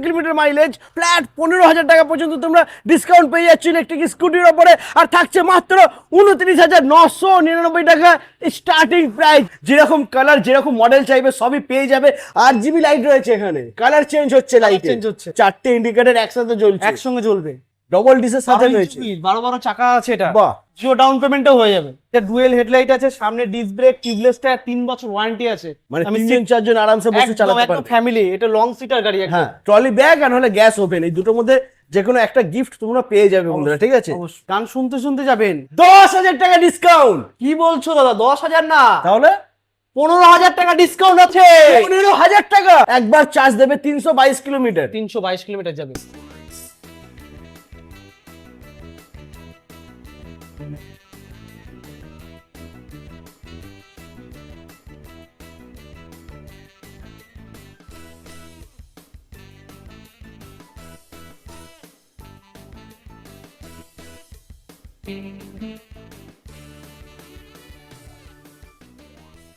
Kilometre mileage, flat 15,000 টাকা পর্যন্ত তোমরা ডিসকাউন্ট পেয়ে যাচ্ছ ইলেকট্রিক স্কুটির ওপরে। আর থাকছে মাত্র 29,999 টাকা স্টার্টিং প্রাইস। যেরকম কালার যেরকম মডেল চাইবে সবই পেয়ে যাবে। RGB লাইট রয়েছে এখানে, কালার চেঞ্জ হচ্ছে, লাইট চেঞ্জ হচ্ছে, চারটে ইন্ডিকেটর একসাথে জ্বলছে, একসঙ্গে জ্বলবে, ডবল ডিসের সাথে রয়েছে, 12 চাকা আছে এটা। বাহ, জিরো ডাউন পেমেন্টও হয়ে যাবে। এটা ডুয়েল হেডলাইট আছে, সামনে ডিস্ক ব্রেক, টিউবলেস টায়ার, 3 বছর ওয়ারেন্টি আছে। মানে 3-4 জন আরামসে বসে চালাতে একদম পারবে। ফ্যামিলি, এটা লং সিটার গাড়ি একদম। হ্যাঁ, ট্রলি ব্যাগ আর হলে গ্যাস ওভেন, এই দুটোর মধ্যে যে কোনো একটা গিফট তোমরা পেয়ে যাবে বন্ধুরা, ঠিক আছে? অবশ্যই। গান শুনতে শুনতে যাবেন। 10,000 টাকা ডিসকাউন্ট। কি বলছো দাদা? 10,000 না, তাহলে 15,000 টাকা ডিসকাউন্ট আছে। 15,000 টাকা। একবার চার্জ দেবে 322 কিলোমিটার। 322 কিলোমিটার যাবে।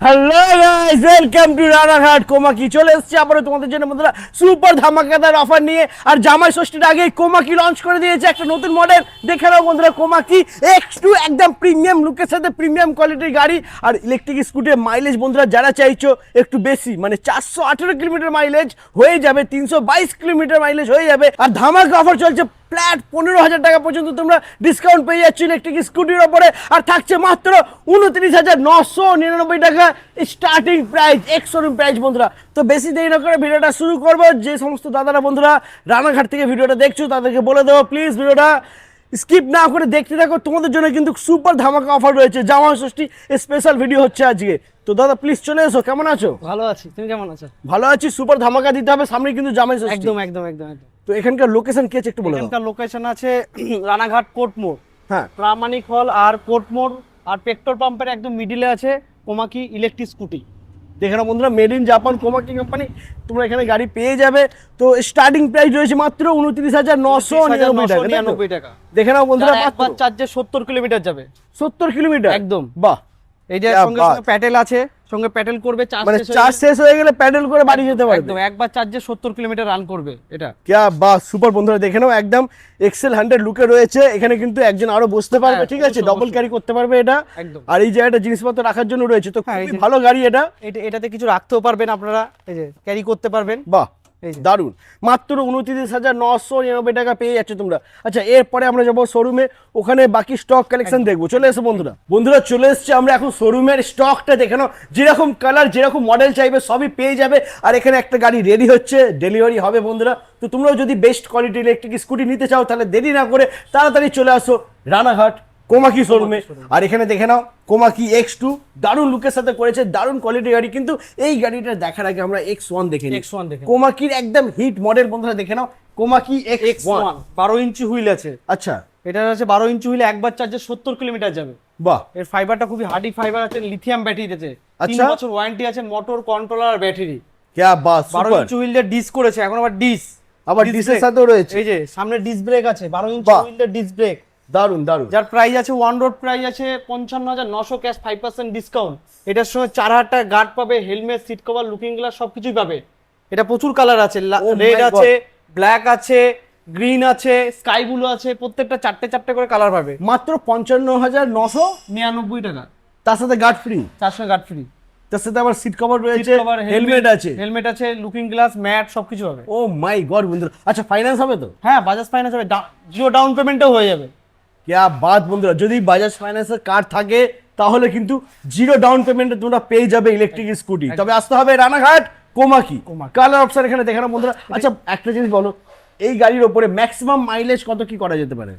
Hello guys, welcome to Ranaghat Komaki. চলে এসেছি আবারও তোমাদের জন্য বন্ধুরা সুপার ধামাকাদার অফার নিয়ে। আর জামাই ষষ্ঠীর আগে কোমাকি লঞ্চ করে দিয়েছে একটা নতুন মডেল। দেখে নাও বন্ধুরা, কোমাকি X2, একদম প্রিমিয়াম লুকের সাথে প্রিমিয়াম কোয়ালিটির গাড়ি। আর ইলেকট্রিক স্কুটির মাইলেজ বন্ধুরা যারা চাইছো একটু বেশি, মানে 418 কিলোমিটার মাইলেজ হয়ে যাবে, 322 কিলোমিটার মাইলেজ হয়ে যাবে। আর ধামাকা অফার চলছে, ফ্ল্যাট 15,000 টাকা পর্যন্ত তোমরা ডিসকাউন্ট পেয়ে যাচ্ছ ইলেকট্রিক স্কুটির ওপরে। আর থাকছে মাত্র 29,999 টাকা starting price, ex showroom price বন্ধুরা। তো বেশি দেরি না করে ভিডিওটা শুরু করবো। যে সমস্ত দাদারা বন্ধুরা রানাঘাট থেকে ভিডিওটা দেখছো তাদেরকে বলে দেবো, প্লিজ ভিডিওটা স্কিপ না করে দেখতে থাকো। তোমাদের জন্য কিন্তু সুপার ধামাকা অফার রয়েছে, জামাই ষষ্ঠী স্পেশাল ভিডিও হচ্ছে আজকে। তো দাদা প্লিজ চলে এসো। কেমন আছো? ভালো আছি, তুমি কেমন আছো? ভালো আছি। সুপার ধামাকা দিতে হবে, সামনে কিন্তু জামাই ষষ্ঠী। একদম একদম একদম একদম। তো এখানকার লোকেশন কি আছে একটু বলো। এখানকার লোকেশন আছে রানাঘাট কোর্ট মোড়, হ্যাঁ, প্রামাণিক হল আর কোর্ট মোড় আর পেট্রোল পাম্পের একদম মিডিলে আছে কোমাকি ইলেকট্রিক স্কুটি। দেখে নাও বন্ধুরা, made in Japan Komaki company, তোমরা এখানে গাড়ি পেয়ে যাবে। তো স্টার্টিং প্রাইস রয়েছে মাত্র 29,999 টাকা। দেখে নাও বন্ধুরা, একবার চার্জে 70 কিলোমিটার যাবে। 70 কিলোমিটার একদম। বাহ। এই যে क्या সঙ্গে बात। সঙ্গে প্যাডেল আছে, সঙ্গে প্যাডেল করবে, মানে চার্জ শেষ হয়ে গেলে প্যাডেল করে বাড়ি যেতে পারবে। একদম একবার চার্জে 70 কিলোমিটার রান করবে এটা। क्या बात, সুপার বন্ধুরা দেখে নাও, একদম এক্সেল 100 লুকে রয়েছে। এখানে কিন্তু একজন আরো বসতে পারবে, হ্যাঁ, ঠিক আছে, অবশ্যই, ডবল অবশ্যই। ক্যারি করতে পারবে এটা। একদম। আর এই জায়গাটা জিনিসপত্র রাখার জন্য রয়েছে, তো হ্যাঁ, এই খুবই যে- ভালো গাড়ি এটা। এটাতে কিছু রাখতেও পারবেন আপনারা, এই যে ক্যারি করতে পারবেন। বাহ, এই যে। দারুন। মাত্র 29,999 টাকা পেয়ে যাচ্ছে তোমরা। আচ্ছা, এরপরে আমরা যাবো শোরুমে, ওখানে বাকি স্টক কালেকশন দেখবো। চলে এসো বন্ধুরা। বন্ধুরা চলে এসছে আমরা এখন শোরুমের স্টকটা দেখে নাও। যেরকম কালার যেরকম মডেল চাইবে সবই পেয়ে যাবে। আর এখানে একটা গাড়ি রেডি হচ্ছে, ডেলিভারি হবে বন্ধুরা। তো তোমরাও যদি বেস্ট কোয়ালিটি ইলেকট্রিক স্কুটি নিতে চাও তাহলে দেরি না করে তাড়াতাড়ি চলে আসো রানাঘাট কোমাকি শোরুমে। আর এখানে দেখে নাও কোমাকি X2, দারুণ লুকের সাথে করেছে, দারুণ কোয়ালিটির গাড়ি। কিন্তু এই গাড়িটা দেখার আগে আমরা X1 দেখে নিই। X1 দেখে নিই। কোমাকির একদম হিট মডেল বন্ধুরা দেখে নাও, কোমাকি X1। 12 ইঞ্চি হুইল আছে। আচ্ছা, এটা আছে 12 ইঞ্চি হুইল, একবার চার্জে 70 কিলোমিটার যাবে। বাহ, এর ফাইবারটা খুবই হার্ডি ফাইবার আছে, লিথিয়াম ব্যাটারি আছে, 3 আচ্ছা। বছর ওয়ারেন্টি আছে, মোটর কন্ট্রোলার আর ব্যাটারি। क्या बात, 12 সুপার। ইঞ্চি হুইল দিয়ে ডিস করেছে, এখন আবার ডিস, আবার ডিসের সাথেও রয়েছে। এই যে সামনে ডিস ব্রেক আছে, 12 ইঞ্চি বাহ। হুইল দিয়ে ডিস ব্রেক। দারুণ দারুণ। যার প্রাইস আছে ওয়ান রোড প্রাইস আছে 55,900, ক্যাশ 5% ডিসকাউন্ট। এটার সঙ্গে 4,000 টাকা গার্ড পাবে, helmet, seat cover, looking glass সবকিছুই পাবে। এটা প্রচুর কালার আছে, Oh my রেড God. আছে, ব্ল্যাক আছে, গ্রিন আছে, স্কাই ব্লু আছে, প্রত্যেকটা চারটে চারটে করে কালার পাবে। মাত্র 55,900, 99 টাকা, তার সাথে গার্ড ফ্রি, তার সঙ্গে গার্ড ফ্রি, তার সাথে আবার সিট কভার রয়েছে, হেলমেট আছে, হেলমেট আছে, লুকিং গ্লাস, ম্যাট, সবকিছু হবে। ও মাই গড বন্ধুরা। আচ্ছা, ফাইন্যান্স হবে তো? হ্যাঁ, বাজাজ ফাইন্যান্স হবে, জিরো ডাউন পেমেন্টও হয়ে যাবে। क्या बात বন্ধুরা, যদি বাজাজ ফাইন্যান্সের কার্ড থাকে তাহলে কিন্তু জিরো ডাউন পেমেন্টে তোমরা পেয়ে যাবে ইলেকট্রিক স্কুটি। তবে আসতে হবে রানাঘাট কোমাকি। কালার অপশন এখানে দেখানো বন্ধুরা। আচ্ছা, একটা জিনিস বলো, এই গাড়ির ওপরে ম্যাক্সিমাম মাইলেজ কত কি করা যেতে পারে?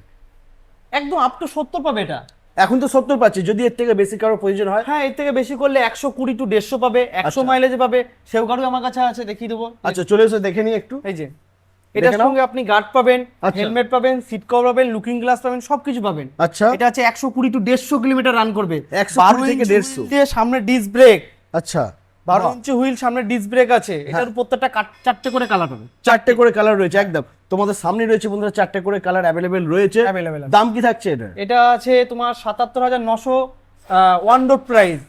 একদম আপ টু 70 পাবে এটা। এখন তো 70 পাচ্ছি, যদি এর থেকে বেশি কারো প্রয়োজন হয়। হ্যাঁ, এর থেকে বেশি করলে 120 টু 150 পাবে, 100 মাইলেজ পাবে। সেও গাড়ি আমার কাছে আছে, দেখিয়ে দেবো। আচ্ছা, চলে এসে দেখে নিই একটু। এই যে এটার নাও। সঙ্গে আপনি গার্ড পাবেন, আচ্ছা। হেলমেট পাবেন, সিট কভার পাবেন, লুকিং গ্লাস পাবেন, সবকিছু পাবেন। আচ্ছা, এটা আছে 120 টু 150 কিলোমিটার রান করবে। 120 থেকে 150 দিয়ে সামনে ডিস্ক ব্রেক, আচ্ছা, 12 ইঞ্চি হুইল, সামনে ডিস্ক ব্রেক আছে। এটার প্রত্যেকটা চারটে করে কালার পাবে। চারটে করে কালার রয়েছে একদম তোমাদের সামনে রয়েছে বন্ধুরা, চারটে করে কালার অ্যাভেলেবেল রয়েছে। Available আছে। দাম কি থাকছে এটা? এটা আছে তোমার 77,900 ওয়ান রোড প্রাইস।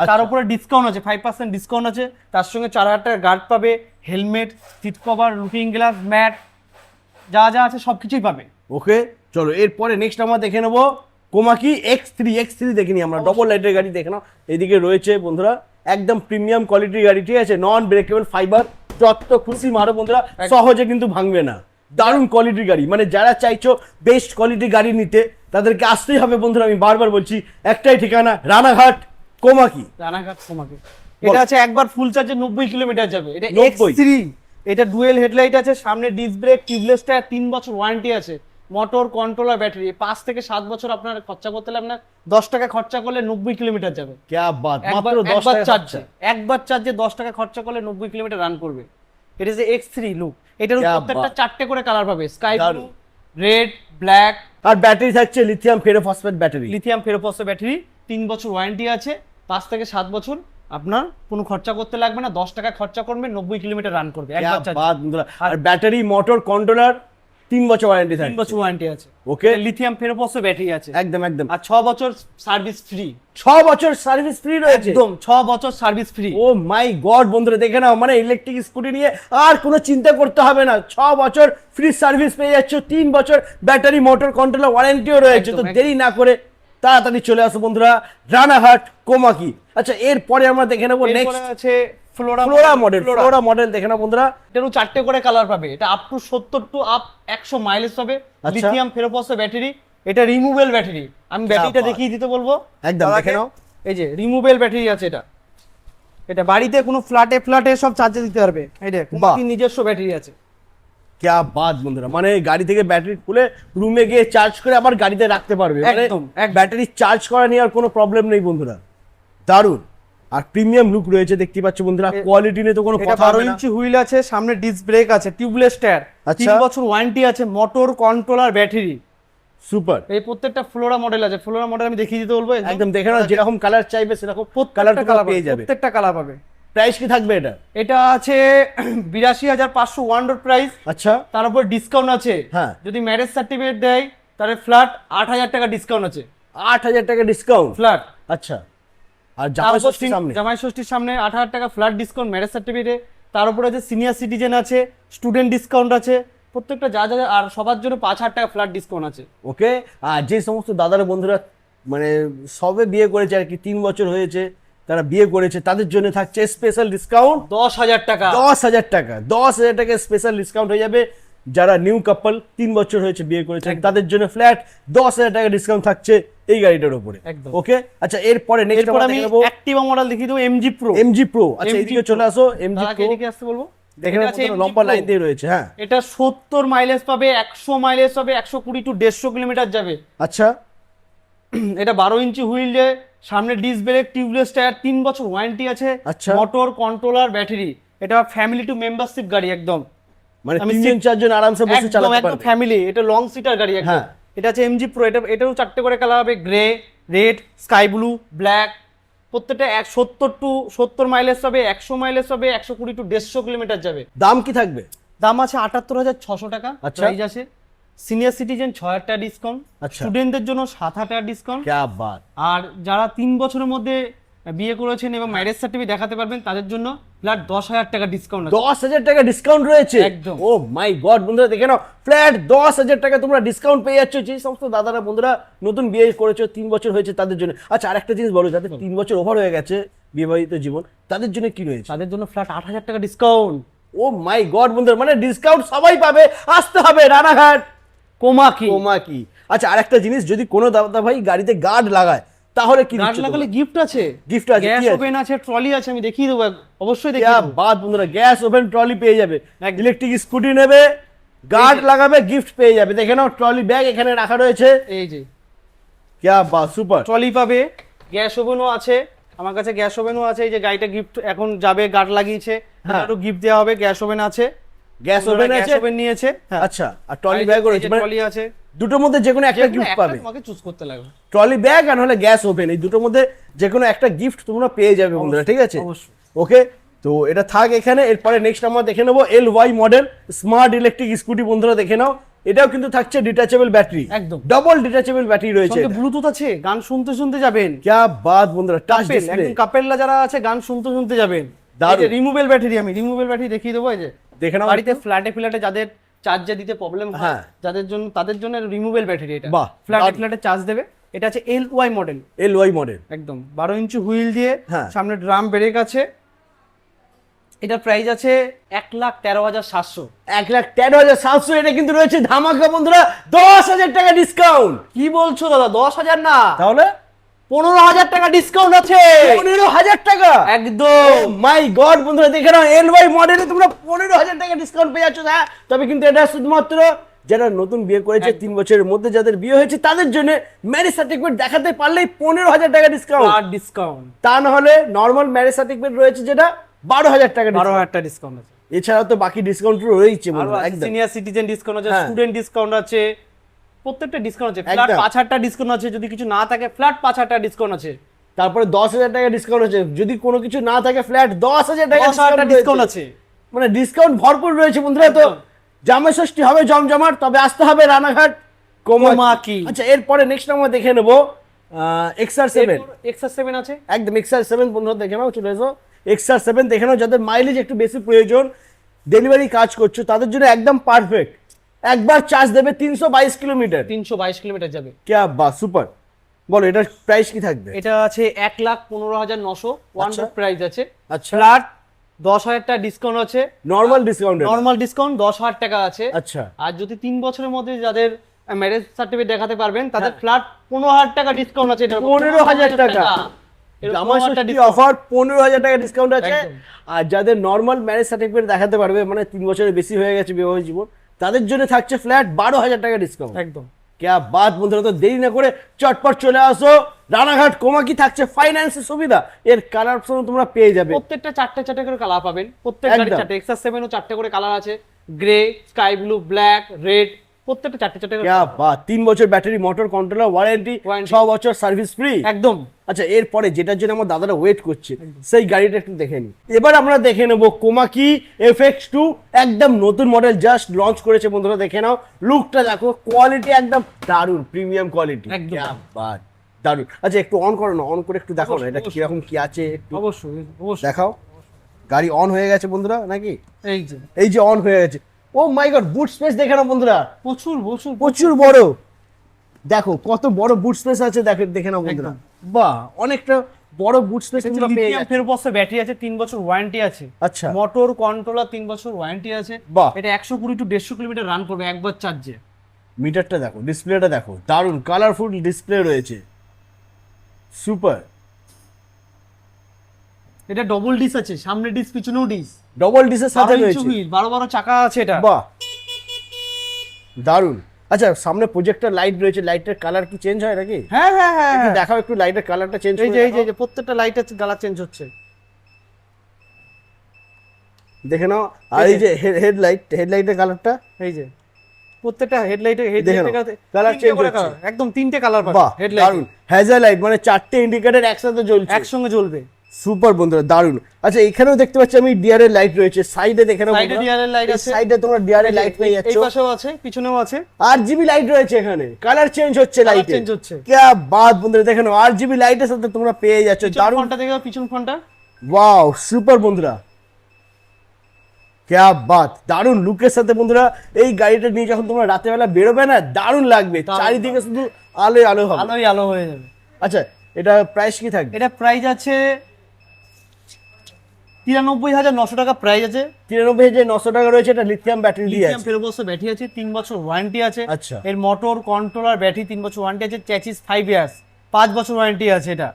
তার উপরে ডিসকাউন্ট আছে 5% ডিসকাউন্ট আছে, তার সঙ্গে 4000 টাকা গার্ড পাবে, helmet, seat cover, looking glass, mat, যা যা আছে সবকিছুই পাবে। ওকে চলো এরপরে নেক্সট আমরা দেখে নেবো কোমাকি X3 দেখে নিই আমরা, ডবল লাইটের গাড়ি দেখে নাও। এদিকে রয়েছে বন্ধুরা একদম প্রিমিয়াম কোয়ালিটির গাড়ি, ঠিক আছে, নন ব্রেকেবল ফাইবার, যত খুশি মারো বন্ধুরা, সহজে কিন্তু ভাঙবে না। দারুণ কোয়ালিটির গাড়ি, মানে যারা চাইছো বেস্ট কোয়ালিটির গাড়ি নিতে তাদেরকে আসতেই হবে বন্ধুরা। আমি বারবার বলছি একটাই ঠিকানা, রানাঘাট কোমাকি। রানাঘাট কোমাকি। এটা আছে একবার ফুল চার্জে 90 কিলোমিটার যাবে। এটা 90 X3, এটা ডুয়েল হেডলাইট আছে, সামনে ডিস্ক ব্রেক, টিউবলেস টায়ার, 3 বছর ওয়ারেন্টি আছে, মোটর কন্ট্রোলার, ব্যাটারি 5 থেকে 7 বছর আপনার খরচা করতে লাগবে না। 10 টাকা খরচা করলে 90 কিলোমিটার যাবে। ক্যা বাত, মাত্র 10 একবার টাকা চার্জে, একবার চার্জে 10 টাকা খরচা করলে 90 কিলোমিটার রান করবে। এটা যে X3 লুক, এটার ক্যা প্রত্যেকটা বাত। 4টে করে কালার পাবে, স্কাই ব্লু, দারুণ। রেড, ব্ল্যাক, আর ব্যাটারি থাকছে lithium ferrophosphate battery. Lithium ferrophosphate battery, 3 বছর ওয়ারেন্টি আছে, 5 থেকে 7 বছর আপনার কোনো খরচা করতে লাগবে না। 10 টাকা খরচা করবে, 90 কিলোমিটার রান করবে একবার চার্জ। আর ব্যাটারি, মোটর, কন্ট্রোলার 3 বছর ওয়ারেন্টি 3 থাকে। বছর ওয়ারেন্টি আছে। ওকে লিথিয়াম ফেরোফসফেট ব্যাটারি আছে একদম একদম। আর 6 বছর সার্ভিস ফ্রি। 6 বছর সার্ভিস ফ্রি রয়েছে। একদম 6 বছর সার্ভিস ফ্রি। ও মাই গড বন্ধুরা দেখে নাও, মানে ইলেকট্রিক স্কুটি নিয়ে আর কোনো চিন্তা করতে হবে না। 6 বছর ফ্রি সার্ভিস পেয়ে যাচ্ছ, 3 বছর ব্যাটারি, মোটর, কন্ট্রোলার ওয়ারেন্টিও রয়েছে। তো একদম, দেরি না করে তাড়াতাড়ি চলে আসো বন্ধুরা রানাঘাট কোমাকি। আচ্ছা এরপরে আমরা দেখে নেবো এরপরে নেক্সট আছে ফ্লোরা ফ্লোরা মডেল দেখে নাও বন্ধুরা। এটারও 4টে করে কালার পাবে। এটা up to 70 to up 100 mileage পাবে। আচ্ছা। লিথিয়াম ফেরোফসফেট ব্যাটারি, এটা রিমুভেবল ব্যাটারি। আমি ব্যাটারিটা বাত। দেখিয়ে দিতে বলবো একদম দেখে নাও। এই যে রিমুভেবল ব্যাটারি আছে এটা। এটা বাড়িতে কোনো ফ্ল্যাটে সব চার্জে দিতে পারবে। এই যে বাহ। নিজস্ব ব্যাটারি আছে। ক্যা বাত বন্ধুরা, মানে গাড়ি থেকে ব্যাটারি খুলে রুমে গিয়ে চার্জ করে আবার গাড়িতে রাখতে পারবে। মানে একদম, একদম। ব্যাটারি চার্জ করা নিয়ে আর কোনো প্রবলেম নেই বন্ধুরা। দারুণ। আর প্রিমিয়াম লুক রয়েছে দেখতে পাচ্ছ বন্ধুরা, কোয়ালিটি নিয়ে তো কোনো এটা কথা 12 হবে না। ইঞ্চি হুইল আছে, সামনে ডিস্ক ব্রেক আছে, টিউবলেস টায়ার, আচ্ছা। 3 বছর ওয়ারেন্টি আছে, মোটর কন্ট্রোলার, ব্যাটারি। সুপার। এই প্রত্যেকটা ফ্লোরা মডেল আছে। ফ্লোরা মডেল আমি দেখিয়ে দিতে বলবো। একদম দেখে নাও, যেরকম কালার চাইবে সেরকম কালার পেয়ে যাবে। প্রত্যেকটা কালার পাবে। প্রাইস কি থাকবে এটা? এটা আছে 82,500 ওয়ান রোড প্রাইস। আচ্ছা তার উপর ডিসকাউন্ট আছে। হ্যাঁ। যদি ম্যারেজ সার্টিফিকেট দেয় তাহলে ফ্ল্যাট 8,000 টাকা ডিসকাউন্ট আছে। 8,000 টাকা ডিসকাউন্ট। ফ্ল্যাট। আচ্ছা আর জামাই ষষ্ঠীর সামনে? জামাই ষষ্ঠীর সামনে 8,000 টাকা ফ্ল্যাট ডিসকাউন্ট ম্যারেজ সার্টিফিকেটে। তার উপরে আছে সিনিয়র সিটিজেন আছে, স্টুডেন্ট ডিসকাউন্ট আছে, প্রত্যেকটা যা যা, আর সবার জন্য 5,000 টাকা ফ্ল্যাট ডিসকাউন্ট আছে। ওকে। আর যে সমস্ত দাদারা বন্ধুরা মানে সবে বিয়ে করেছে আর কি, 3 বছর হয়েছে তারা বিয়ে করেছে, তাদের জন্য থাকছে স্পেশাল ডিসকাউন্ট 10,000 টাকা। 10,000 টাকা। 10,000 টাকা স্পেশাল ডিসকাউন্ট হয়ে যাবে। যারা নিউ কাপল 3 বছর হয়েছে বিয়ে করেছে তাদের জন্য ফ্ল্যাট 10,000 টাকা ডিসকাউন্ট থাকছে এই গাড়িটার উপরে। একদম। ওকে আচ্ছা এরপরে নেক্সট এরপর আমরা আমি দেখে নেবো অ্যাক্টিভা মডেল দেখিয়ে দেবো, MG Pro। MG Pro। আচ্ছা MG এদিকে Pro। চলে আসো, MG তার আগে Pro এদিকে আসতে বলবো। দেখে এটা নাও আছে বন্ধুরা, MG লম্বা Pro। লাইন দিয়ে রয়েছে। হ্যাঁ এটা 70 মাইলেজ পাবে, 100 মাইলেজ পাবে, 120 টু 150 কিলোমিটার যাবে। আচ্ছা এটা 12 ইঞ্চি হুইলে, সামনে ডিস্ক ব্রেক, টিউবলেস টায়ার, 3 বছর ওয়ারেন্টি আছে, আচ্ছা। Motor controller, battery. এটা ফ্যামিলি টু মেম্বারশিপ গাড়ি একদম। মানে আমি 3 4 জন আরামসে বসে একদম চালাতে একদম পারবে। ফ্যামিলি। এটা লং সিটার গাড়ি একদম। হ্যাঁ। এটা আছে MG Pro। এটাও 4টে করে কালার হবে, grey, red, sky blue, black. প্রত্যেকটা 70 মাইলেজ পাবে, 100 মাইলেজ পাবে, 120 টু 150 কিলোমিটার যাবে। দাম কি থাকবে? দাম আছে 78,600 টাকা আচ্ছা। প্রাইস আছে। সিনিয়র সিটিজেন 6,000 টাকা ডিসকাউন্ট, আচ্ছা। স্টুডেন্টদের জন্য 7,000 টাকা ডিসকাউন্ট। ক্যা বাত। আর যারা 3 বছরের মধ্যে বিয়ে করেছেন এবং ম্যারেজ সার্টিফিকেট দেখাতে পারবেন তাদের জন্য ফ্ল্যাট 10,000 টাকা ডিসকাউন্ট আছে। 10,000 টাকা ডিসকাউন্ট রয়েছে একদম। ও মাই গড বন্ধুরা দেখে নাও, ফ্ল্যাট 10,000 টাকা তোমরা ডিসকাউন্ট পেয়ে যাচ্ছ। যে সমস্ত দাদারা বন্ধুরা নতুন বিয়ে করেছো, 3 বছর হয়েছে তাদের জন্য। আচ্ছা আরেকটা জিনিস বলো, যাদের 3 বছর ওভার হয়ে গেছে বিবাহিত জীবন, তাদের জন্য কি রয়েছে? তাদের জন্য ফ্ল্যাট 8,000 টাকা ডিসকাউন্ট। ও মাই গড বন্ধুরা, মানে ডিসকাউন্ট সবাই পাবে, আসতে হবে রানাঘাট কোমাকি। কোমাকি। আচ্ছা আরেকটা জিনিস, যদি কোনো দাদা ভাই গাড়িতে গার্ড লাগায় তাহলে কি গার্ড লাগালে গিফট আছে, গিফট আছে? গ্যাস কি আছে? ওভেন আছে, ট্রলি আছে, আমি দেখিয়ে দেবো, অবশ্যই ক্যা দেখিয়ে দেবো। বাত বন্ধুরা, গ্যাস ওভেন ট্রলি পেয়ে যাবে। একদম। ইলেকট্রিক স্কুটি নেবে, গার্ড লাগাবে, গিফট পেয়ে যাবে। দেখে নাও ট্রলি ব্যাগ এখানে রাখা রয়েছে। এই যে ক্যা বাত, সুপার। ট্রলি পাবে, গ্যাস ওভেনও আছে, আমার কাছে গ্যাস ওভেনও আছে। এই যে গাড়িটা গিফট এখন যাবে, গার্ড লাগিয়েছে, হ্যাঁ। একটু গিফট দেওয়া হবে। গ্যাস ওভেন আছে, গ্যাস ওভেন আছে। ওভেন নিয়েছে। হ্যাঁ। আচ্ছা আর ট্রলি ব্যাগও রয়েছে, মানে ট্রলি আছে। দুটোর মধ্যে যে কোনো একটা গিফট পাবে। তোমাকে চুজ করতে লাগবে, ট্রলি ব্যাগ আর হলে গ্যাস ওভেন, এই দুটোর মধ্যে যে কোনো একটা গিফট তোমরা পেয়ে যাবে বন্ধুরা, ঠিক আছে? অবশ্যই। ওকে তো এটা থাক এখানে। এরপরে নেক্সট আমরা দেখে নেবো LY model smart electric scooty. বন্ধুরা দেখে নাও এটাও কিন্তু থাকছে ডিটাচেবল ব্যাটারি, একদম। ডাবল ডিটাচেবল ব্যাটারি রয়েছে। সঙ্গে ব্লুটুথ আছে, গান শুনতে শুনতে যাবেন। क्या बात বন্ধুরা, টাচ কাপেল, ডিসপ্লে। একদম কাপেলরা যারা আছে গান শুনতে শুনতে যাবেন। দারুণ। রিমুভেবল ব্যাটারি, আমি রিমুভেবল ব্যাটারি দেখিয়ে দেবো। এই যে দেখে নাও বাড়িতে ফ্ল্যাটে যাদের চার্জে দিতে প্রবলেম হয়, হ্যাঁ। তাদের জন্য রিমুভেবল ব্যাটারি এটা। বাহ, ফ্ল্যাটে চার্জ দেবে। এটা আছে LY মডেল, LY মডেল। একদম 12 ইঞ্চি হুইল দিয়ে, হ্যাঁ। সামনে ড্রাম ব্রেক আছে। এটা প্রাইস আছে 1,13,700। 1,13,700। এটা কিন্তু রয়েছে ধামাকা বন্ধুরা, 10,000 টাকা ডিসকাউন্ট। কি বলছো দাদা? 10,000 না, তাহলে 15,000 টাকা ডিসকাউন্ট আছে। 15,000 টাকা। একদম। মাই গড বন্ধুরা, দেখে নাও LY মডেলে তোমরা 15,000 টাকা ডিসকাউন্ট পেয়ে যাচ্ছ। হ্যাঁ, তবে কিন্তু এটা শুধুমাত্র যারা নতুন বিয়ে করেছে, 3 বছরের মধ্যে যাদের বিয়ে হয়েছে তাদের জন্য ম্যারেজ সার্টিফিকেট দেখাতে পারলেই 15,000 টাকা ডিসকাউন্ট। আর ডিসকাউন্ট তা না হলে নর্মাল ম্যারেজ সার্টিফিকেট রয়েছে যেটা 12,000 টাকা। 12,000 টাকা ডিসকাউন্ট আছে। এছাড়াও তো বাকি ডিসকাউন্ট রয়েছে বন্ধুরা, একদম। সিনিয়র সিটিজেন ডিসকাউন্ট আছে, হ্যাঁ। স্টুডেন্ট ডিসকাউন্ট আছে, প্রত্যেকটা ডিসকাউন্ট আছে। ফ্ল্যাট একদম। 5,000 টাকা ডিসকাউন্ট আছে, যদি কিছু না থাকে ফ্ল্যাট 5,000 টাকা ডিসকাউন্ট আছে। তারপরে 10,000 টাকা ডিসকাউন্ট আছে, যদি কোনো কিছু না থাকে ফ্ল্যাট 10,000 টাকা 10,000 টাকা ডিসকাউন্ট আছে। মানে ডিসকাউন্ট ভরপুর রয়েছে বন্ধুরা। তো একদম। জামাই ষষ্ঠী হবে জমজমাট, তবে আসতে হবে রানাঘাট কোমাকি। আচ্ছা, এরপরে নেক্সট আমরা দেখে নেবো XR7। XR7 আছে, একদম XR7 বন্ধুরা দেখে নাও, চলে এসো। XR7 দেখে নাও, যাদের মাইলেজ একটু বেশি প্রয়োজন, ডেলিভারি কাজ করছো, তাদের জন্য একদম পারফেক্ট। একবার চার্জ দেবে 322 কিলোমিটার। 322 কিলোমিটার যাবে। क्या বাহ, সুপার। বলো এটার প্রাইস কি থাকবে? এটা আছে 1,15,900 ওয়ান আচ্ছা। প্রাইস আছে। আচ্ছা। ফ্ল্যাট 10,000 টাকা ডিসকাউন্ট আছে। Normal discount? নরমাল ডিসকাউন্ট 10,000 টাকা আছে। আচ্ছা। আর যদি 3 বছরের মধ্যে যাদের ম্যারেজ সার্টিফিকেট দেখাতে পারবেন, তাদের হ্যাঁ। ফ্ল্যাট 15,000 টাকা ডিসকাউন্ট আছে। এটা 15,000 টাকা। জামাই ষষ্ঠী অফার 15,000 টাকা ডিসকাউন্ট আছে। একদম। আর যাদের নরমাল ম্যারেজ সার্টিফিকেট দেখাতে পারবে, মানে 3 বছরের বেশি হয়ে গেছে বিবাহ জীবন, তাদের জন্য থাকছে ফ্ল্যাট 12,000 টাকা ডিসকাউন্ট। একদম। क्या बात বন্ধুরা, তো দেরি না করে চটপট চলে আসো রানাঘাট কোমাকি। থাকছে ফাইন্যান্সের সুবিধা, এর কালার অপশন তোমরা পেয়ে যাবে। প্রত্যেকটা 4টে করে কালার পাবেন, প্রত্যেক গাড়ি একদম। 4টে। XR7 ও 4টে করে কালার আছে, grey, sky blue, black, red, প্রত্যেকটা 4টে করে। क्या बात। 3 বছর ব্যাটারি, মোটর কন্ট্রোলার ওয়ারেন্টি, 6 বছর সার্ভিস ফ্রি। একদম। আচ্ছা, এরপরে যেটার জন্য আমার দাদারা ওয়েট করছে, সেই গাড়িটা একটু দেখে নিই। এবার আমরা দেখে নেব কোমাকি FX2, একদম নতুন মডেল, জাস্ট লঞ্চ করেছে বন্ধুরা। দেখে নাও লুকটা, দেখো কোয়ালিটি একদম দারুণ, প্রিমিয়াম কোয়ালিটি। একদম। क्या बात, দারুণ। আচ্ছা, একটু অন করো না, অন করে একটু দেখো না এটা অবশ্যই। কিরকম কি আছে, একটু অবশ্যই অবশ্যই। দেখাও। গাড়ি অন হয়ে গেছে বন্ধুরা নাকি? এই যে এই যে অন হয়ে গেছে। ও মাই গড, বুট স্পেস দেখে নাও বন্ধুরা, প্রচুর প্রচুর প্রচুর বড়। দেখো কত বড় বুট স্পেস আছে, দেখে নাও বন্ধুরা। বাহ, অনেকটা বড় বুট স্পেস তোমরা পেয়ে লিথিয়াম যাচ্ছ। ফেরোপসে ব্যাটারি আছে, 3 বছর ওয়ারেন্টি আছে। আচ্ছা। মোটর কন্ট্রোলার 3 বছর ওয়ারেন্টি আছে। বাহ। এটা 120 টু 150 কিলোমিটার রান করবে একবার চার্জে। মিটারটা দেখো, ডিসপ্লেটা দেখো, দারুণ কালারফুল ডিসপ্লে রয়েছে, সুপার। এটা ডবল ডিস আছে, সামনে ডিস পিছনেও ডিস। ডবল ডিসের সাথে 12 ইঞ্চি রয়েছে। হুইল, 12 চাকা আছে এটা। বাহ, দারুণ। আচ্ছা, সামনে প্রজেক্টর লাইট রয়েছে, লাইটের কালার কি চেঞ্জ হয় নাকি? হ্যাঁ হ্যাঁ হ্যাঁ একটু হ্যাঁ। দেখাও, একটু লাইটের কালারটা চেঞ্জ এই যে এই যে প্রত্যেকটা লাইটের কালার চেঞ্জ হচ্ছে। দেখে নাও। আর এই যে হেডলাইটের কালারটা, এই যে প্রত্যেকটা হেডলাইটে দেখে নাও, colour change হচ্ছে। একদম 3টে কালার পাবে বাহ, হেডলাইট, দারুণ। হ্যাজার লাইট, মানে 4টে ইন্ডিকেটর একসাথে জ্বলছে, একসঙ্গে জ্বলবে। সুপার বন্ধুরা, দারুণ। আচ্ছা, এখানেও দেখতে পাচ্ছি আমি ডিআর এর লাইট রয়েছে, সাইডে দেখে নাও। সাইডে ডিআর এর লাইট আছে, সাইডে তোমরা ডিআর এর লাইট পেয়ে এই যাচ্ছ। পাশেও আছে, পিছনেও আছে। RGB লাইট রয়েছে এখানে, কালার চেঞ্জ হচ্ছে Colour লাইটে। change হচ্ছে। क्या बात বন্ধুরা, দেখে নাও RGB লাইটের সাথে তোমরা পেয়ে যাচ্ছ, দারুণ। ফোনটা দেখো, পিছন ফোনটা। ওয়াও, সুপার বন্ধুরা, क्या बात, দারুণ লুকের সাথে বন্ধুরা। এই গাড়িটা নিয়ে যখন তোমরা রাতে বেলা বেরোবে না, দারুণ লাগবে, দারুণ। চারিদিকে শুধু আলোয় আলো হবে। আলোই আলো হয়ে যাবে। আচ্ছা, এটা প্রাইস কি থাকবে? এটা প্রাইস আছে 93,900 টাকা প্রাইস আছে। 93,900 টাকা রয়েছে। এটা লিথিয়াম ব্যাটারি দিয়ে লিথিয়াম আছে। ফেরোপসে ব্যাটারি আছে, 3 বছর ওয়ারেন্টি আছে। আচ্ছা। এর মোটর কন্ট্রোলার ব্যাটারি 3 বছর ওয়ারেন্টি আছে, চ্যাসিস 5 ইয়ার্স, 5 বছর ওয়ারেন্টি আছে এটা।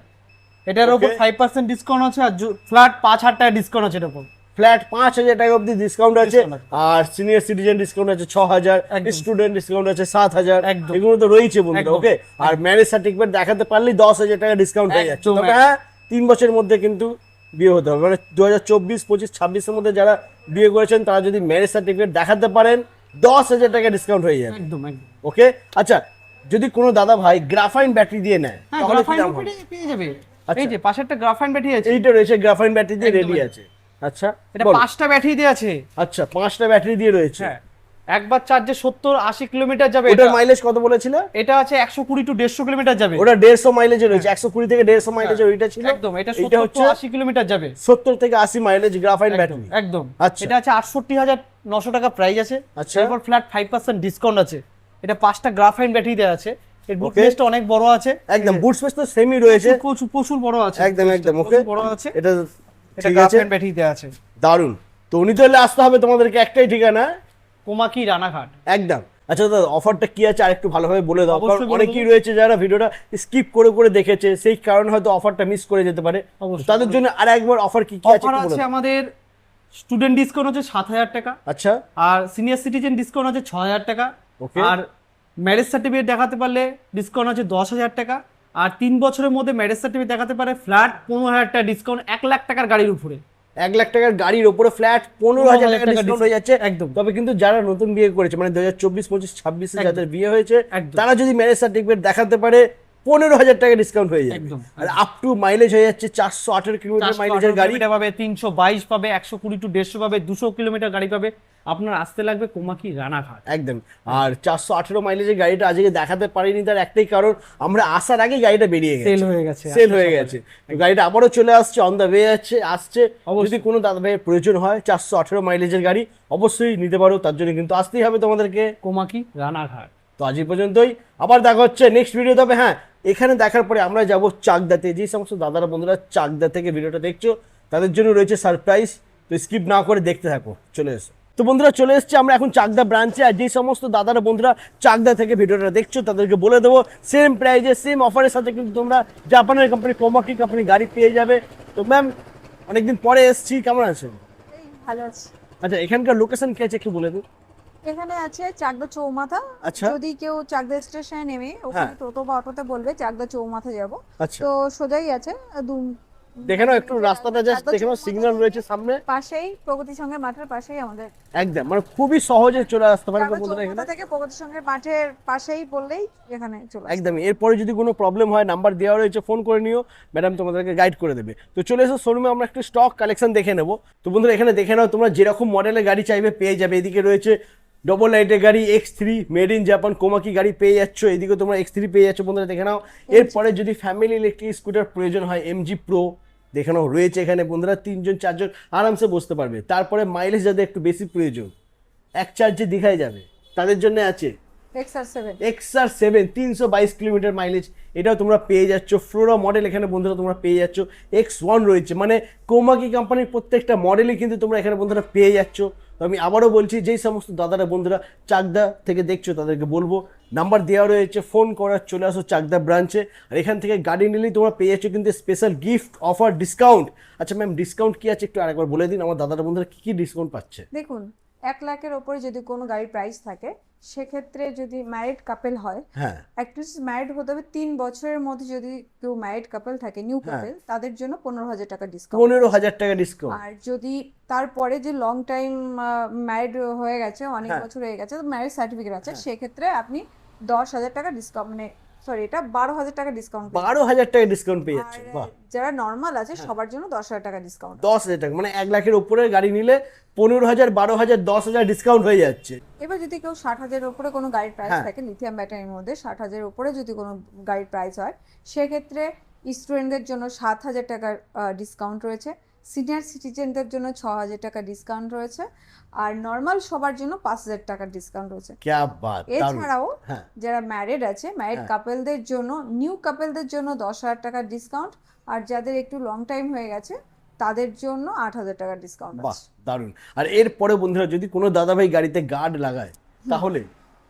এটার উপর Okay. 5% ডিসকাউন্ট আছে, আর ফ্ল্যাট 5,000 টাকা ডিসকাউন্ট আছে এটার উপর। ফ্ল্যাট 5,000 টাকা অবধি ডিসকাউন্ট আছে। Discount আছে। আর সিনিয়র সিটিজেন ডিসকাউন্ট আছে 6,000, একদম। স্টুডেন্ট ডিসকাউন্ট আছে 7,000। একদম। এগুলো তো রয়েছে বন্ধুরা, একদম। ওকে। আর ম্যারেজ সার্টিফিকেট দেখাতে পারলেই 10,000 টাকা ডিসকাউন্ট হয়ে যাচ্ছে। একদম, তবে হ্যাঁ, 3 বছরের মধ্যে কিন্তু বিয়ে হতে হবে, মানে 2024, 25, 26 এর মধ্যে যারা বিয়ে করেছেন তারা যদি ম্যারেজ সার্টিফিকেট দেখাতে পারেন 10,000 টাকা ডিসকাউন্ট হয়ে যাবে, একদম একদম। ওকে। আচ্ছা, যদি কোনো দাদা ভাই গ্রাফাইন ব্যাটারি দিয়ে নেয় হ্যাঁ, তাহলে কি গ্রাফাইন দাম হবে? ব্যাটারি পেয়ে যাবে। আচ্ছা। এই যে পাশে একটা গ্রাফাইন ব্যাটারি আছে, এইটা রয়েছে, গ্রাফাইন ব্যাটারি দিয়ে একদম, রেডি একদম। আছে। আচ্ছা, এটা বলো। 5টা ব্যাটারি দিয়ে আছে। আচ্ছা, 5টা ব্যাটারি দিয়ে রয়েছে। হ্যাঁ। একবার চার্জে 70-80 কিলোমিটার যাবে। ওটার মাইলেজ কত বলেছিল? এটা আছে 120 to 150 কিলোমিটার যাবে। ওটা 150 মাইলেজে রয়েছে, 120 থেকে 150 মাইলেজে ওইটা ছিল। একদম, এটা এটা 70 হচ্ছে to 80 কিলোমিটার যাবে। 70 থেকে 80 মাইলেজ গ্রাফাইট ব্যাটারি। একদম। আচ্ছা। এটা আছে 68,900 টাকা প্রাইস আছে। আচ্ছা। এরপর ফ্ল্যাট 5% ডিসকাউন্ট আছে। এটা 5টা গ্রাফাইট ব্যাটারি দেওয়া আছে। এর বুট Okay. স্পেসটা অনেক বড় আছে। একদম বুট স্পেস তো সেমই রয়েছে, প্রচুর বড় আছে। একদম একদম। ওকে, প্রচুর বড় আছে। এটা এটা ঠিক আছে, গ্রাফাইট ব্যাটারি দেওয়া আছে। দারুন। তো উনি তো আসতে হবে তোমাদেরকে, একটাই ঠিকানা, কোমাকি রানাঘাট। একদম। আচ্ছা দাদা, অফারটা কি আছে আরেকটু ভালোভাবে বলে দাও, অবশ্যই কারণ বলে অনেকেই দেবো। রয়েছে যারা ভিডিওটা স্কিপ করে করে দেখেছে, সেই কারণে হয়তো অফারটা মিস করে যেতে পারে। অবশ্যই। তাদের জন্য আর একবার অফার কি কি আছে অফার একটু বলে আছে দাও। আমাদের স্টুডেন্ট ডিসকাউন্ট আছে 7,000 টাকা, আচ্ছা, আর সিনিয়র সিটিজেন ডিসকাউন্ট আছে 6,000 টাকা, Okay. আর ম্যারেজ সার্টিফিকেট দেখাতে পারলে ডিসকাউন্ট আছে 10,000 টাকা, আর 3 বছরের মধ্যে ম্যারেজ সার্টিফিকেট দেখাতে পারে ফ্ল্যাট 15,000 টাকা ডিসকাউন্ট 1 লাখ টাকার গাড়ির উপরে। 1 লাখ টাকার গাড়ির ওপরে ফ্ল্যাট 15,000 টাকা ডিসকাউন্ট হয়ে যাচ্ছে। একদম। তবে কিন্তু যারা নতুন বিয়ে করেছে, মানে 2024, 25, 26 একদম। যাদের বিয়ে হয়েছে, একদম। তারা যদি ম্যারেজ সার্টিফিকেট দেখাতে পারে 15,000 টাকা ডিসকাউন্ট হয়ে যাবে। একদম। আর আপ টু মাইলেজ হয়ে যাচ্ছে 418 কিলোমিটার মাইলেজের গাড়ি। পাবে 322 পাবে, 120 to 150 পাবে, 200 কিলোমিটার গাড়ি পাবে। আপনার আসতে লাগবে কোমাকি রানাঘাট। একদম। আর 418 মাইলেজের গাড়িটা আজকে দেখাতে পারিনি, তার একটাই কারণ আমরা আসার আগে গাড়িটা বেরিয়ে গেছে, সেল হয়ে গেছে। সেল হয়ে গেছে। তো গাড়িটা আবারও চলে আসছে, অন দ্য ওয়ে আসছে। যদি কোনো দাদা ভাইয়ের প্রয়োজন হয় 418 মাইলেজের গাড়ি, অবশ্যই নিতে পারো। তার জন্য কিন্তু আসতেই হবে তোমাদেরকে কোমাকি রানাঘাট। তো আজ এই পর্যন্তই, আবার দেখা হচ্ছে নেক্সট ভিডিও। তবে হ্যাঁ, এখানে দেখার পরে আমরা যাব চাকদাতে। যে সমস্ত দাদারা বন্ধুরা চাকদা থেকে ভিডিওটা দেখছো, তাদের জন্য রয়েছে সারপ্রাইজ। তো স্কিপ না করে দেখতে থাকো, চলে এসো। তো বন্ধুরা চলে এসেছি আমরা এখন চাকদা ব্রাঞ্চে। আর যে সমস্ত দাদারা বন্ধুরা চাকদা থেকে ভিডিওটা দেখছো, তাদেরকে বলে দেবো সেম প্রাইজে সেম অফারের সাথে কিন্তু তোমরা জাপানের কোম্পানি কোমাকি কোম্পানি গাড়ি পেয়ে যাবে। তো ম্যাম, অনেকদিন পরে এসেছি, কেমন আছেন? এই ভালো আছে। আচ্ছা, এখানকার লোকেশন কি আছে একটু বলে দিন। এখানে আছে চাকদা চৌমাথা। আচ্ছা। যদি কেউ চাকদা স্টেশনে নেমে ওখানে টোটো বা অটোতে বলবে চাকদা চৌমাথা যাব, আচ্ছা, তো সোজাই আছে। দেখে নাও একটু রাস্তাটা, জাস্ট দেখে নাও, সিগন্যাল রয়েছে সামনে, পাশেই প্রগতি সংঘের মাঠের পাশেই আমাদের। একদম মানে খুবই সহজে চলে আসতে পারে চাকদা বন্ধুরা চৌমাথা এখানে। থেকে প্রগতি সংঘের মাঠের পাশেই বললেই এখানে চলে আসবে। একদম। এরপরে যদি কোনো প্রবলেম হয়, নাম্বার দেওয়া রয়েছে, ফোন করে নিও, ম্যাডাম তোমাদেরকে গাইড করে দেবে। তো চলে এসো শোরুমে, আমরা একটু স্টক কালেকশন দেখে নেবো। তো বন্ধুরা এখানে দেখে নাও, তোমরা যেরকম মডেলের গাড়ি চাইবে পেয়ে যাবে। এদিকে রয়েছে ডবল লাইটের গাড়ি X3 made in Japan Komaki গাড়ি পেয়ে যাচ্ছ। এদিকে তোমরা X3 পেয়ে যাচ্ছ বন্ধুরা, দেখে নাও। এরপরে যদি ফ্যামিলি ইলেকট্রিক স্কুটার প্রয়োজন হয়, MG Pro দেখে নাও রয়েছে এখানে বন্ধুরা। 3 জন 4 জন আরামসে বসতে পারবে। তারপরে মাইলেজ যাদের একটু বেশি প্রয়োজন, এক চার্জে দীঘায় যাবে, তাদের জন্য আছে XR7। XR7 322 কিলোমিটার মাইলেজ, এটাও তোমরা পেয়ে যাচ্ছ। ফ্লোরা মডেল এখানে বন্ধুরা তোমরা পেয়ে যাচ্ছ। X1 রয়েছে, মানে কোমাকি কোম্পানির প্রত্যেকটা মডেলই কিন্তু তোমরা এখানে বন্ধুরা পেয়ে যাচ্ছ। তো আমি আবারও বলছি, যেই সমস্ত দাদারা বন্ধুরা চাকদা থেকে দেখছো, তাদেরকে বলবো নাম্বার দেওয়া রয়েছে, ফোন করার, চলে আসো চাকদা ব্রাঞ্চে। আর এখান থেকে গাড়ি নিলেই তোমরা পেয়ে যাচ্ছ কিন্তু স্পেশাল গিফট অফার ডিসকাউন্ট। আচ্ছা ম্যাম, ডিসকাউন্ট কি আছে একটু আরেকবার বলে দিন, আমার দাদারা বন্ধুরা কি কি ডিসকাউন্ট পাচ্ছে? দেখুন, 1 লাখের ওপরে যদি কোনো গাড়ির প্রাইস থাকে, সেক্ষেত্রে যদি ম্যারিড কাপল হয়, হ্যাঁ, অ্যাটলিস্ট ম্যারিড হতে হবে 3 বছরের মধ্যে। যদি কেউ ম্যারিড কাপল থাকে, নিউ কাপল, তাদের জন্য 15,000 টাকা ডিসকাউন্ট। 15,000 টাকা ডিসকাউন্ট। আর যদি তারপরে যে লং টাইম ম্যারিড হয়ে গেছে, অনেক বছর হয়ে গেছে, ম্যারেজ সার্টিফিকেট আছে, সেক্ষেত্রে আপনি 10,000 টাকা ডিসকাউন্ট, মানে সরি, এটা 12,000 টাকা ডিসকাউন্ট। 12,000 টাকা ডিসকাউন্ট পেয়ে যাচ্ছে। বাহ, যারা নর্মাল আছে সবার জন্য 10,000 টাকা ডিসকাউন্ট। 10,000 টাকা, মানে 1 লাখের উপরে গাড়ি নিলে 15,000, 12,000, 10,000 ডিসকাউন্ট হয়ে যাচ্ছে। এবার যদি কেউ 60,000 উপরে কোনো গাড়ির প্রাইস থাকে, লিথিয়াম ব্যাটারির মধ্যে 60,000 উপরে যদি কোনো গাড়ির প্রাইস হয়, সেক্ষেত্রে স্টুডেন্টদের জন্য 7,000 টাকার ডিসকাউন্ট রয়েছে, সিনিয়র সিটিজেনদের জন্য 6,000 টাকা ডিসকাউন্ট রয়েছে, আর নর্মাল সবার জন্য 5,000 টাকার ডিসকাউন্ট রয়েছে। ক্যা বাত, এছাড়াও হ্যাঁ, যারা ম্যারিড আছে, ম্যারিড কাপলদের জন্য, নিউ কাপলদের জন্য 10,000 টাকার ডিসকাউন্ট, আর যাদের একটু লং টাইম হয়ে গেছে তাদের জন্য 8,000 টাকার ডিসকাউন্ট বাহ, আছে। দারুণ। আর এরপরে বন্ধুরা যদি কোনো দাদা ভাই গাড়িতে গার্ড লাগায়, তাহলে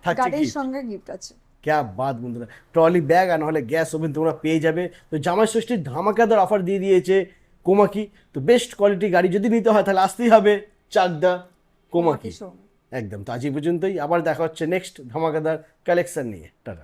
থাকছে কি? গাড়ির সঙ্গে গিফট আছে। ক্যা বাত বন্ধুরা, ট্রলি ব্যাগ আর নাহলে গ্যাস ওভেন তোমরা পেয়ে যাবে। তো জামাই ষষ্ঠীর ধামাকাদার অফার দিয়ে দিয়েছে কোমাকি। তো বেস্ট কোয়ালিটি গাড়ি যদি নিতে হয়, তাহলে আসতেই হবে চাকদা কোমাকি। showroom। একদম। তো আজ এই পর্যন্তই, আবার দেখা হচ্ছে নেক্সট ধামাকাদার কালেকশন নিয়ে। টাটা।